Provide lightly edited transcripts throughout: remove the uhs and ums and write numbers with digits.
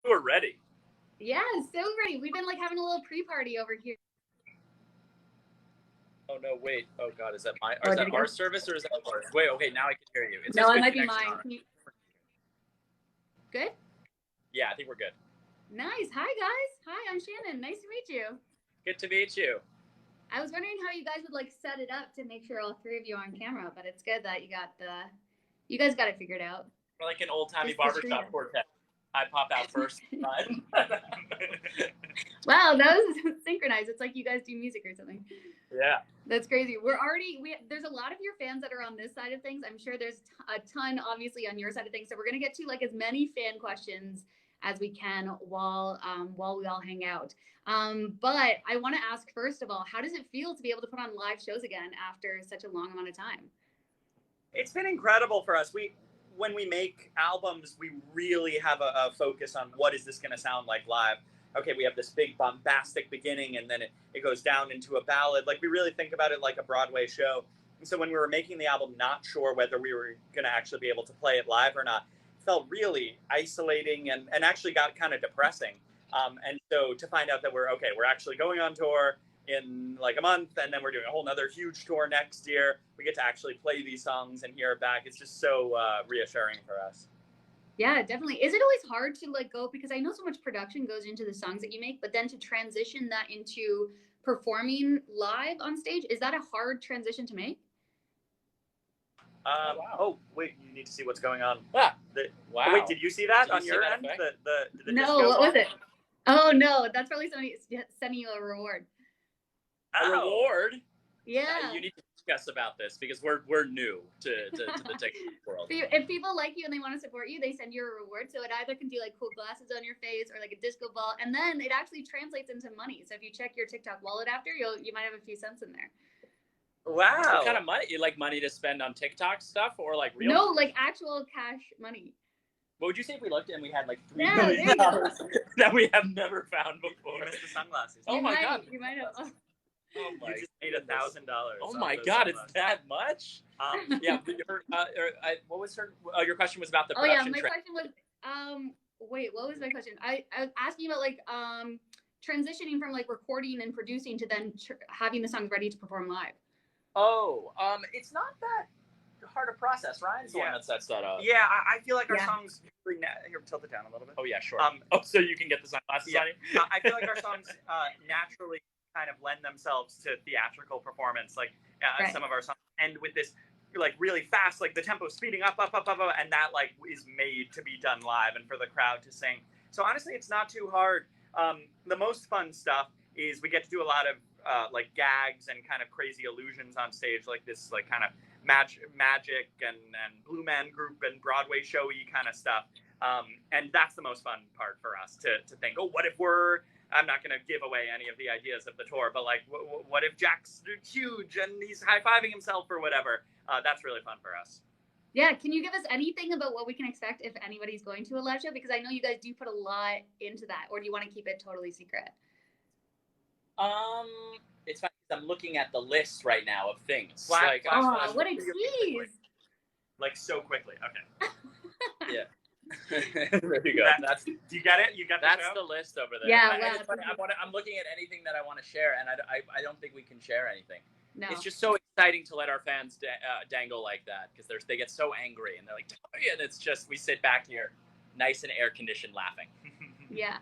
We're ready. Yeah, so ready. We've been like having a little pre-party over here. Oh no, wait. Oh God, is that our service or is that ours? Wait, okay, now I can hear you. No, it might be mine. Good? Yeah, I think we're good. Nice. Hi guys. Hi, I'm Shannon. Nice to meet you. Good to meet you. I was wondering how you guys would like set it up to make sure all three of you are on camera, but it's good that you guys got it figured out. We're like an old-timey barbershop quartet. I pop out first. Wow, that was synchronized. It's like you guys do music or something. Yeah. That's crazy. There's a lot of your fans that are on this side of things. I'm sure there's a ton obviously on your side of things. So we're going to get to like as many fan questions as we can while we all hang out. But I want to ask, first of all, how does it feel to be able to put on live shows again after such a long amount of time? It's been incredible for us. When we make albums, we really have a focus on what is this going to sound like live. Okay, we have this big bombastic beginning, and then it goes down into a ballad. Like, we really think about it like a Broadway show. And so when we were making the album, not sure whether we were going to actually be able to play it live or not, it felt really isolating and actually got kind of depressing. And so to find out that we're actually going on tour in like a month, and then we're doing a whole nother huge tour next year, we get to actually play these songs and hear it back. It's just so reassuring for us. Yeah, definitely. Is it always hard to like go, because I know so much production goes into the songs that you make, but then to transition that into performing live on stage, is that a hard transition to make? Wow. Oh, wait, you need to see what's going on. Wow. Wait, did you see that on your end? The no, what was it? Oh, no, that's probably somebody sending you a reward. A reward? Yeah. You need to discuss about this because we're new to the TikTok world. If people like you and they want to support you, they send you a reward. So it either can do like cool glasses on your face or like a disco ball, and then it actually translates into money. So if you check your TikTok wallet after, you might have a few cents in there. Wow. What kind of money? You like money to spend on TikTok stuff or like real? No, like actual cash money. What would you say if we looked and we had like $3 million that we have never found before? You missed the sunglasses. Oh my God. You might have. Oh my! You just made $1,000. Oh my God! It's that much? Yeah. What was her? Your question was about the production. Oh yeah, my question was. Wait, what was my question? I was asking about like transitioning from like recording and producing to then having the songs ready to perform live. Oh, it's not that hard a process. Ryan's the one that sets that up. Yeah, I feel like our songs. Here, tilt it down a little bit. Oh yeah, sure. So you can get the sunglasses on you. I feel like our songs naturally kind of lend themselves to theatrical performance. Like some of our songs end with this like really fast, like the tempo speeding up, and that like is made to be done live and for the crowd to sing. So honestly, it's not too hard. The most fun stuff is we get to do a lot of like gags and kind of crazy illusions on stage, like this like kind of magic and Blue Man Group and Broadway showy kind of stuff. And that's the most fun part for us to think, oh, what if I'm not going to give away any of the ideas of the tour, but like, what if Jack's huge and he's high-fiving himself or whatever? That's really fun for us. Yeah, can you give us anything about what we can expect if anybody's going to a live show? Because I know you guys do put a lot into that, or do you want to keep it totally secret? It's funny because I'm looking at the list right now of things. Like, what a tease! Like so quickly. Okay. Yeah. There you go. Do you get it? You got the That's show? the list over there. Yeah. I'm looking at anything that I want to share, and I don't think we can share anything. No. It's just so exciting to let our fans dangle like that because they get so angry and they're like, and it's just we sit back here, nice and air conditioned, laughing. Yeah.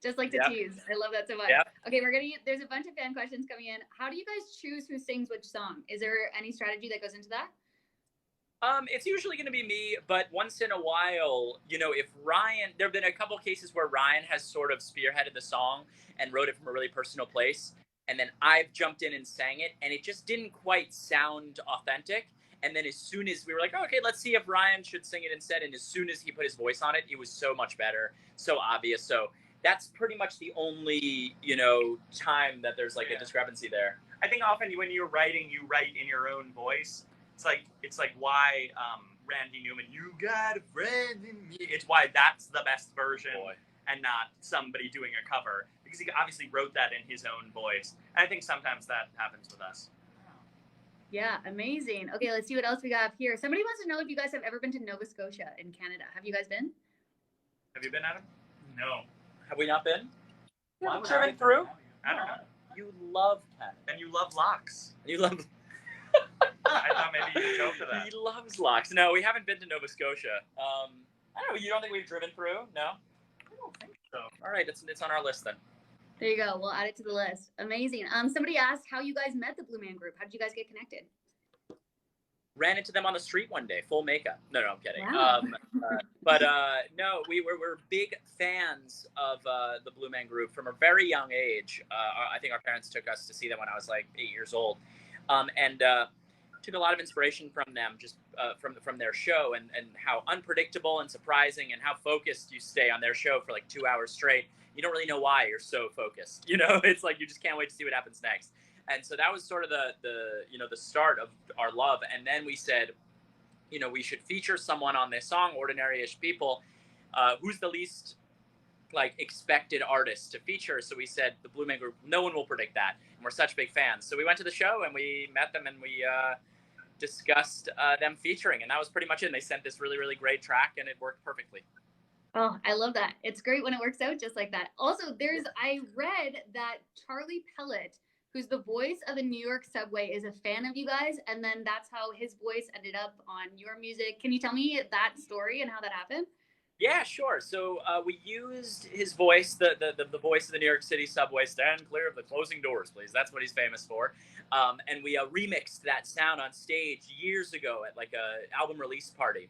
Just like to tease. I love that so much. Yep. Okay, there's a bunch of fan questions coming in. How do you guys choose who sings which song? Is there any strategy that goes into that? It's usually going to be me, but once in a while, if Ryan, there have been a couple cases where Ryan has sort of spearheaded the song and wrote it from a really personal place, and then I've jumped in and sang it, and it just didn't quite sound authentic. And then as soon as we were like, okay, let's see if Ryan should sing it instead, and as soon as he put his voice on it, it was so much better, so obvious. So that's pretty much the only, time that there's like a discrepancy there. I think often when you're writing, you write in your own voice. It's like why Randy Newman, you got a friend in me. It's why that's the best version and not somebody doing a cover, because he obviously wrote that in his own voice. And I think sometimes that happens with us. Yeah, amazing. Okay, let's see what else we got here. Somebody wants to know if you guys have ever been to Nova Scotia in Canada. Have you guys been? Have you been, Adam? No. Have we not been? Why Have driven through? I don't know. You love Canada. And you love locks. You love. I thought maybe you'd go for that. He loves locks. No, we haven't been to Nova Scotia. I don't know. You don't think we've driven through? No. I don't think so. All right, it's on our list then. There you go. We'll add it to the list. Amazing. Somebody asked how you guys met the Blue Man Group. How did you guys get connected? Ran into them on the street one day, full makeup. No, I'm kidding. Wow. No, we're big fans of the Blue Man Group from a very young age. I think our parents took us to see them when I was like 8 years old, and took a lot of inspiration from them, just from their show, and how unpredictable and surprising, and how focused you stay on their show for like 2 hours straight. You don't really know why you're so focused. You know, it's like you just can't wait to see what happens next. And so that was sort of the start of our love. And then we said, we should feature someone on this song, Ordinary-ish People, who's the least like expected artist to feature. So we said the Blue Man Group, no one will predict that. And we're such big fans. So we went to the show and we met them and we discussed them featuring. And that was pretty much it. And they sent this really, really great track and it worked perfectly. Oh, I love that. It's great when it works out just like that. Also, I read that Charlie Pellet, who's the voice of the New York subway, is a fan of you guys. And then that's how his voice ended up on your music. Can you tell me that story and how that happened? Yeah, sure. So we used his voice, the voice of the New York City subway, stand clear of the closing doors, please. That's what he's famous for. And we remixed that sound on stage years ago at like a album release party.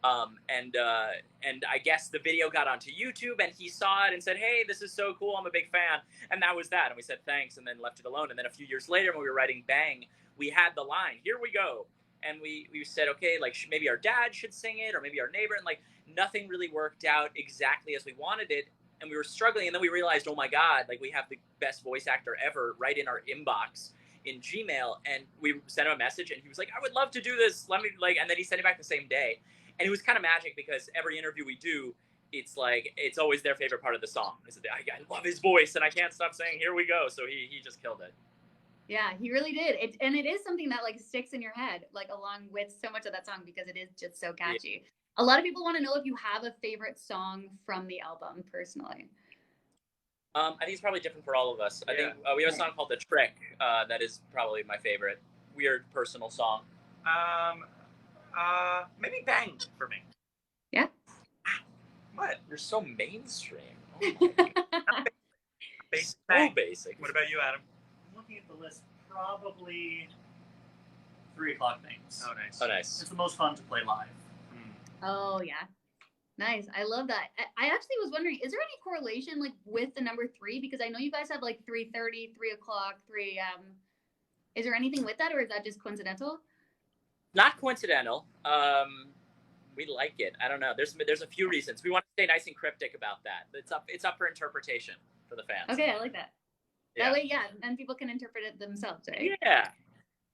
And I guess the video got onto YouTube and he saw it and said, hey, this is so cool. I'm a big fan. And that was that. And we said, thanks. And then left it alone. And then a few years later, when we were writing Bang, we had the line, here we go. And we said, okay, like maybe our dad should sing it or maybe our neighbor. And like nothing really worked out exactly as we wanted it. And we were struggling. And then we realized, oh my God, like we have the best voice actor ever right in our inbox in Gmail. And we sent him a message and he was like, I would love to do this. Let me and then he sent it back the same day. And it was kind of magic because every interview we do, it's like, it's always their favorite part of the song. I love his voice and I can't stop saying, here we go. So he just killed it. Yeah, he really did. And it is something that like sticks in your head, like along with so much of that song because it is just so catchy. Yeah. A lot of people want to know if you have a favorite song from the album personally. I think it's probably different for all of us. I think we have a song called The Trick that is probably my favorite. Weird personal song. Maybe Bang for me. Yeah. What? You're so mainstream. Oh basic. So basic. What about you, Adam? I'm looking at the list. Probably 3 o'clock things. Oh, nice. Oh, nice. It's the most fun to play live. Oh, yeah. Nice. I love that. I actually was wondering, is there any correlation like with the number 3? Because I know you guys have like 3:30, 3 o'clock, 3 a.m. Is there anything with that or is that just coincidental? Not coincidental. We like it. I don't know. There's a few reasons. We want to stay nice and cryptic about that. It's up for interpretation for the fans. Okay, I like that. That way, yeah, and people can interpret it themselves, right? Yeah.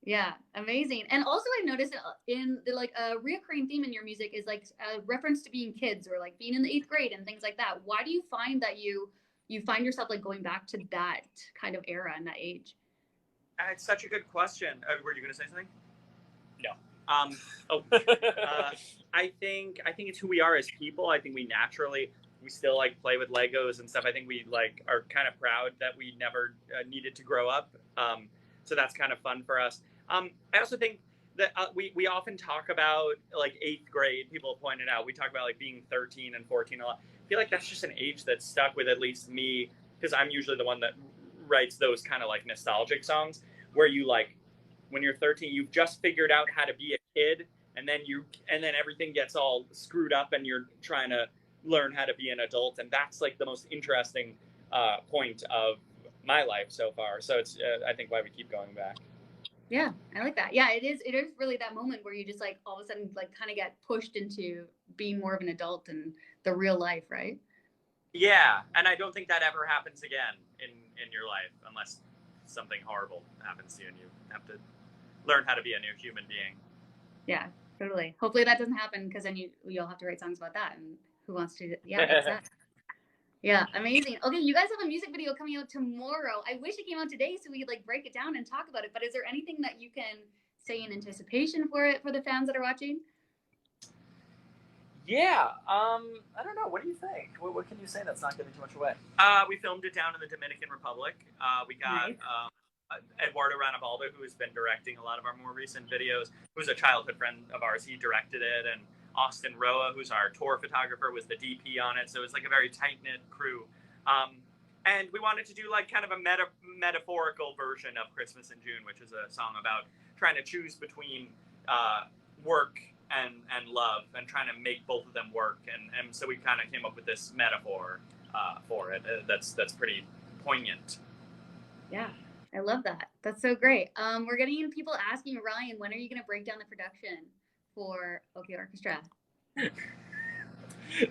Yeah, amazing. And also I noticed in the like a reoccurring theme in your music is like a reference to being kids or like being in the 8th grade and things like that. Why do you find that you find yourself like going back to that kind of era and that age? It's such a good question. Were you going to say something? No. I think it's who we are as people. I think we still like play with Legos and stuff. I think we like are kind of proud that we never needed to grow up. So that's kind of fun for us. I also think that we often talk about like 8th grade. People have pointed out, we talk about like being 13 and 14 a lot. I feel like that's just an age that's stuck with at least me because I'm usually the one that writes those kind of like nostalgic songs where you like, when you're 13, you've just figured out how to be a kid, and then everything gets all screwed up, and you're trying to learn how to be an adult, and that's like the most interesting point of my life so far. So it's I think why we keep going back. Yeah, I like that. Yeah, it is really that moment where you just like all of a sudden like kind of get pushed into being more of an adult and the real life, right? Yeah, and I don't think that ever happens again in your life unless something horrible happens to you and you have to learn how to be a new human being. Yeah, totally. Hopefully that doesn't happen because then you'll have to write songs about that, and who wants to? Yeah, exactly. Yeah, amazing. Okay, you guys have a music video coming out tomorrow. I wish it came out today so we could like break it down and talk about it. But is there anything that you can say in anticipation for it for the fans that are watching? Yeah. I don't know. What do you think? What can you say that's not giving too much away? We filmed it down in the Dominican Republic. We got Nice. Eduardo Ranabaldo, who has been directing a lot of our more recent videos, who's a childhood friend of ours. He directed it, and Austin Roa, who's our tour photographer, was the DP on it. So it was like a very tight knit crew. And we wanted to do like kind of a metaphorical version of Christmas in June, which is a song about trying to choose between work and love, and trying to make both of them work. And so we kind of came up with this metaphor for it. That's pretty poignant. Yeah, I love that. That's so great. We're getting people asking, Ryan, when are you going to break down the production for OK Orchestra?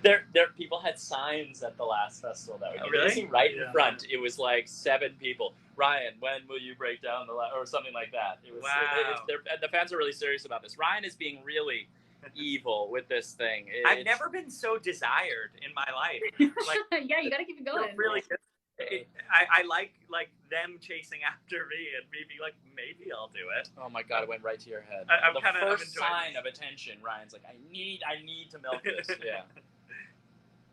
There, people had signs at the last festival that week. Really? Right in front. It was like 7 people. Ryan, when will you break down or something like that? It was. Wow. The fans are really serious about this. Ryan is being really evil with this thing. I've never been so desired in my life. Like, yeah, you got to keep it going. Really, I like them chasing after me and me being like, maybe I'll do it. Oh my God, it went right to your head. I'm the kinda, first sign of attention, Ryan's like, I need to milk this. Yeah.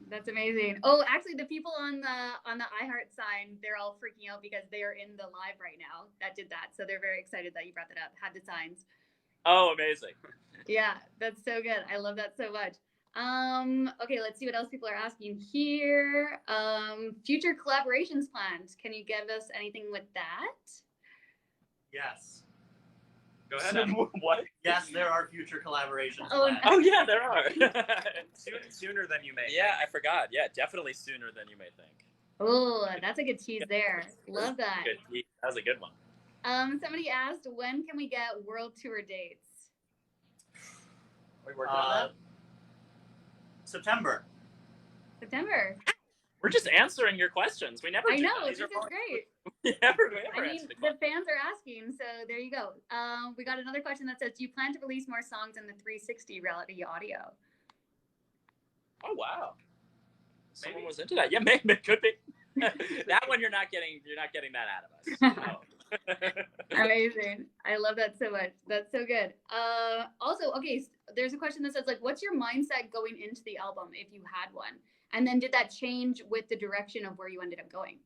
That's amazing. Oh, actually, the people on the iHeart sign, they're all freaking out because they are in the live right now that did that. So they're very excited that you brought that up. Had the signs. Oh, amazing. Yeah, that's so good. I love that so much. Okay, let's see what else people are asking here. Future collaborations planned. Can you give us anything with that? Yes. Go ahead. What? Yes, there are future collaborations. Oh yeah, there are. Sooner than you may. Yeah, I forgot. Yeah, definitely sooner than you may think. Oh, that's a good tease there. Love that. Good. That was a good one. Somebody asked, when can we get world tour dates? Are we working on that? September. September. We're just answering your questions. We never. I do know, that. this is great. we never I mean, answer the the fans are asking, so there you go. We got another question that says, do you plan to release more songs in the 360 reality audio? Oh wow. Someone was into that. Yeah, maybe it could be. That one you're not getting that out of us. No. Amazing. I love that so much. That's so good. Also, okay, there's a question that says, like, what's your mindset going into the album if you had one? And then did that change with the direction of where you ended up going?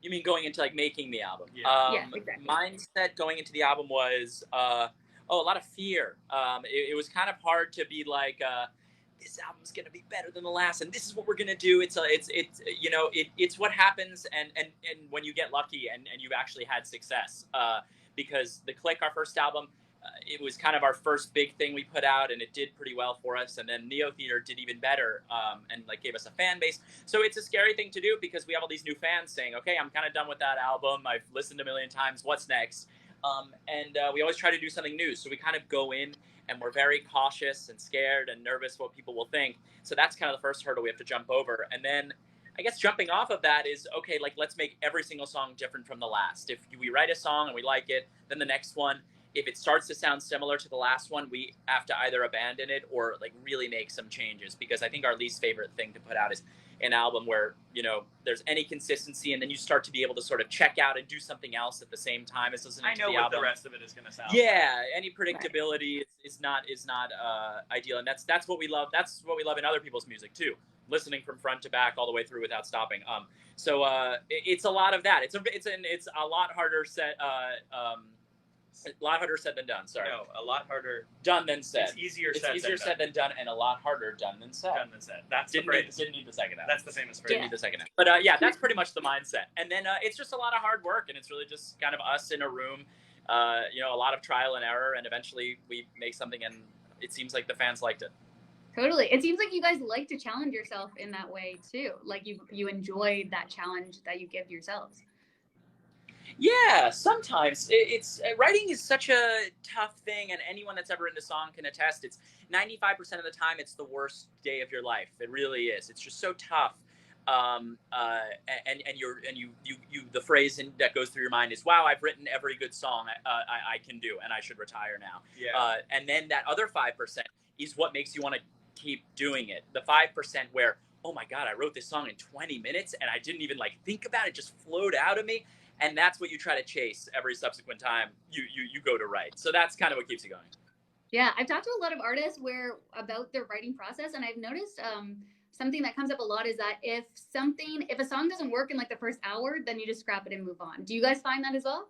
You mean going into like making the album? Yeah. Yes, exactly. Mindset going into the album was a lot of fear. It was kind of hard to be like, this album's gonna be better than the last, and this is what we're gonna do. It's what happens, and when you get lucky and you've actually had success. Because the Click, our first album, it was kind of our first big thing we put out, and it did pretty well for us. And then Neo Theater did even better, and like gave us a fan base. So it's a scary thing to do because we have all these new fans saying, "Okay, I'm kind of done with that album. I've listened a million times. What's next?" And we always try to do something new. So we kind of go in and we're very cautious and scared and nervous what people will think. So that's kind of the first hurdle we have to jump over. And then I guess jumping off of that is, okay, like let's make every single song different from the last. If we write a song and we like it, then the next one, if it starts to sound similar to the last one, we have to either abandon it or like really make some changes, because I think our least favorite thing to put out is an album where, there's any consistency and then you start to be able to sort of check out and do something else at the same time as listening to the album. I know what the rest of it is going to sound. Yeah, any predictability is not ideal, and that's what we love. That's what we love in other people's music too. Listening from front to back all the way through without stopping. So it's a lot of that. It's a lot harder set. A lot harder said than done. Sorry. No, a lot harder done than said. It's easier said than done, and a lot harder done than said. That's didn't the phrase. Didn't need the second half. That's the famous phrase. Didn't need the second half. But that's pretty much the mindset. And then it's just a lot of hard work, and it's really just kind of us in a room, a lot of trial and error, and eventually we make something, and it seems like the fans liked it. Totally. It seems like you guys like to challenge yourself in that way too. Like you enjoy that challenge that you give yourselves. Yeah, sometimes it's writing is such a tough thing, and anyone that's ever written a song can attest. It's 95% of the time it's the worst day of your life. It really is. It's just so tough. And you the phrase that goes through your mind is, "Wow, I've written every good song I can do, and I should retire now." Yeah. And then that other 5% is what makes you want to keep doing it. The 5% where, oh my God, I wrote this song in 20 minutes and I didn't even think about it, just flowed out of me. And that's what you try to chase every subsequent time you go to write. So that's kind of what keeps you going. Yeah, I've talked to a lot of artists where about their writing process, and I've noticed something that comes up a lot is that if a song doesn't work in like the first hour, then you just scrap it and move on. Do you guys find that as well?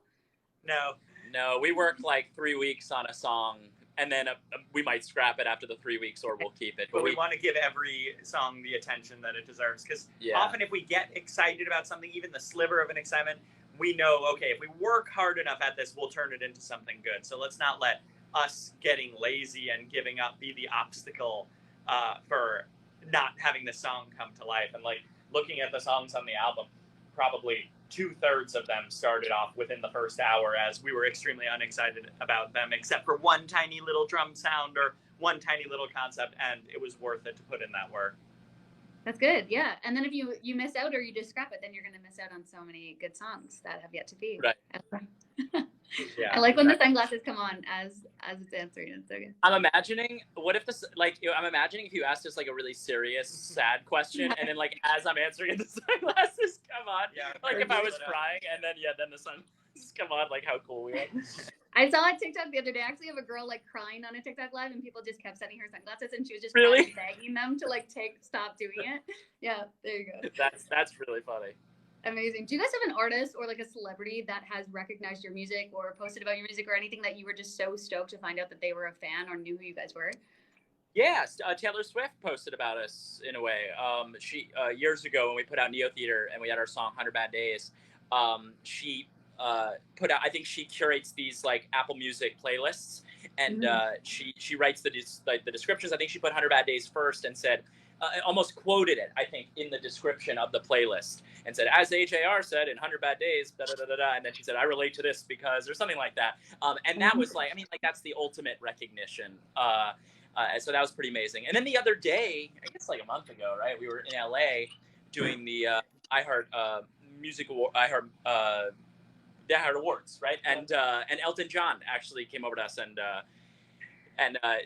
No. No, we work like 3 weeks on a song, and then we might scrap it after the 3 weeks, or we'll keep it. But we want to give every song the attention that it deserves, because Yeah. often if we get excited about something, even the sliver of an excitement, we know, okay, if we work hard enough at this, we'll turn it into something good. So let's not let us getting lazy and giving up be the obstacle for not having the song come to life. And like looking at the songs on the album, probably 2/3 of them started off within the first hour, as we were extremely unexcited about them, except for one tiny little drum sound or one tiny little concept, and it was worth it to put in that work. That's good, yeah. And then if you miss out or you just scrap it, then you're going to miss out on so many good songs that have yet to be. Right. Yeah, I like when the sunglasses come on as it's answering. It's so good. I'm imagining, what if this, like, I'm imagining if you asked us like a really serious, sad question, and then like as I'm answering it, the sunglasses come on. Yeah, like if I was crying, and then then the sunglasses come on, like how cool we are. I saw a TikTok the other day, actually, of a girl like crying on a TikTok live, and people just kept sending her sunglasses, and she was just Really? begging them to like stop doing it. Yeah, there you go. That's really funny. Amazing. Do you guys have an artist or like a celebrity that has recognized your music or posted about your music or anything that you were just so stoked to find out that they were a fan or knew who you guys were? Yes, Taylor Swift posted about us in a way. She years ago when we put out Neo Theater and we had our song 100 Bad Days, she put out, I think she curates these like Apple Music playlists, and she writes the descriptions. I think she put 100 Bad Days first and said, almost quoted it, I think, in the description of the playlist, and said, as AJR said in 100 Bad Days, da da da da, and then she said, I relate to this because, or something like that. And that was like, I mean, like that's the ultimate recognition. So that was pretty amazing. And then the other day, I guess like a month ago, right, we were in LA doing the iHeart Music Award, the iHeart Awards, right? And Elton John actually came over to us and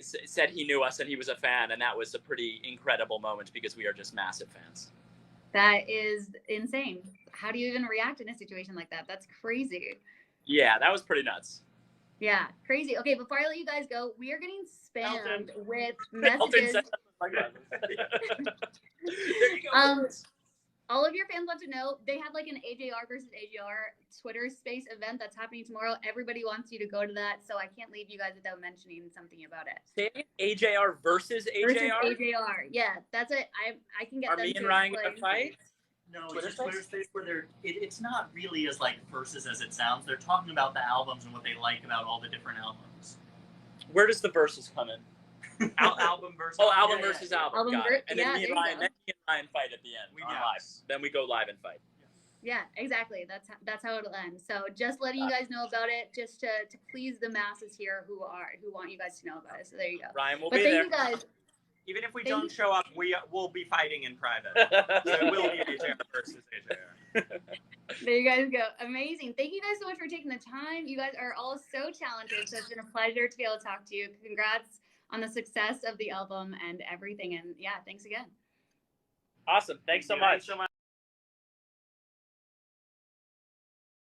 said he knew us and he was a fan, and that was a pretty incredible moment because we are just massive fans. That is insane. How do you even react in a situation like that? That's crazy. Yeah, that was pretty nuts. Yeah, crazy. Okay, before I let you guys go, we are getting spammed with messages. There you go. All of your fans want to know, they have like an AJR versus AJR Twitter space event that's happening tomorrow. Everybody wants you to go to that, so I can't leave you guys without mentioning something about it. Say AJR versus AJR? Versus AJR, yeah, that's it. I can get Are them me to and Ryan explain. gonna fight? No, Twitter it's a Twitter space where it's not really as like versus as it sounds. They're talking about the albums and what they like about all the different albums. Where does the verses come in? Album versus album versus album. Got it. And then me and Ryan fight at the end. We live. Then we go live and fight. Yeah, exactly. That's how it'll end. So just letting you guys know about it, just to please the masses here who want you guys to know about it. So there you go. Ryan will be there. Thank you guys. Even if we don't show up, we'll be fighting in private. So it will be AJR versus AJR. There you guys go. Amazing. Thank you guys so much for taking the time. You guys are all so talented. So it's been a pleasure to be able to talk to you. Congrats on the success of the album and everything. And yeah, thanks again. Awesome. Thanks so much.